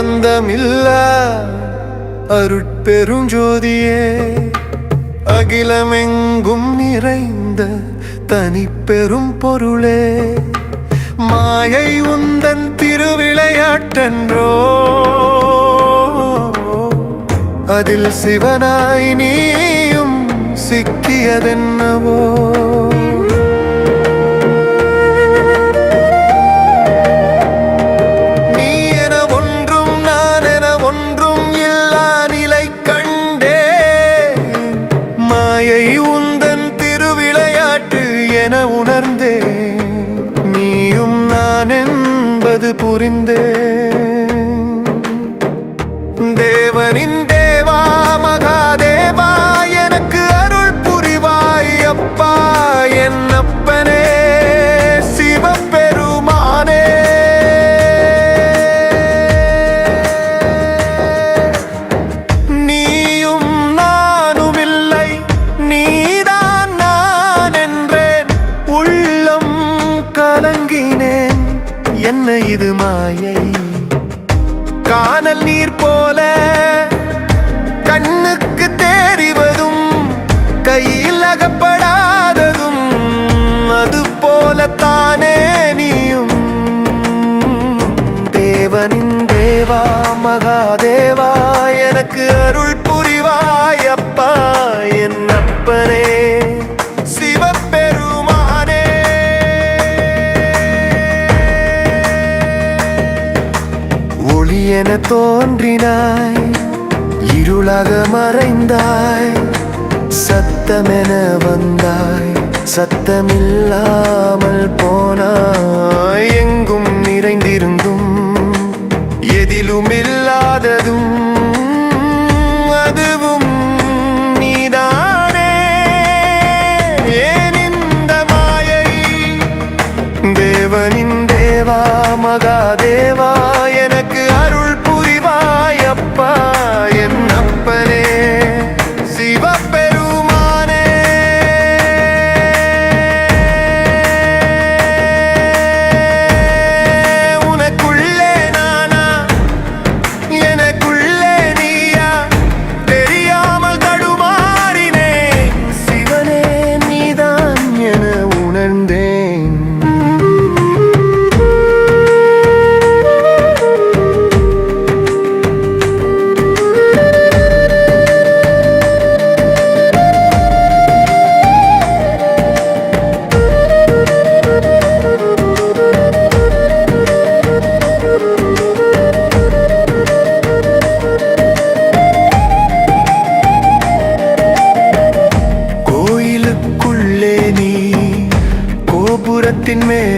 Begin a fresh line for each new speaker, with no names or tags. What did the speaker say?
அந்தமில்ல அருட்பெருஞ்சோதியே, அகிலமெங்கும் நிறைந்த தனிப்பெரும் பொருளே, மாயை உந்தன் திருவிளையாட்டன்றோ, அதில் சிவனாய் நீயும் சிக்கியதென்னவோ. நீ என ஒன்றும் நான் என ஒன்றும் இல்லா நிலை கண்டே, மாயை உந்தன் திருவிளையாட்டு என உணர்ந்தே, நீயும் நான் என்பது புரிந்தே. தேவனின் தேவா மகாதேவா, எனக்கு அருள் புரிவாய் அப்பா என் அப்பனே சிவபெருமானே. நீயும் நானும் இல்லை, நீதான் நான் என்றேன், உள்ளம் கலங்கினேன். என்ன இது மாயை? கானல் நீர் போல கண்ணுக்கு தெரிவதும் கையில் அகப்படாததும், அது போலத்தானே நீயும். தேவனின் தேவா மகாதேவா, எனக்கு அருள் புரிவாய் அப்பா என் அப்பனே சிவபெருமானே. ஒளி என தோன்றினாய், இருளாக மறைந்தாய், சத்தமென வந்தாய், சத்தமில்லாமல் போனாய். எங்கும் நிறைந்திருந்தும் எதிலும் இல்லாததும் அதுவும் நீதானே. ஏன் இந்த மாயை? தேவனின் தேவா மகாதேவா, எனக்கு அருள் புரிவாய் அப்பா என் அப்பனே சிவபெருமானே. உனக்குள்ளே நானா, எனக்குள்ளே நீயா, தெரியாமல் தடுமாறினேன். சிவனே நீதான் என உணர்ந்தேன். கோயிலுக்குள்ளே நீ, கோபுரத்தின் மேல்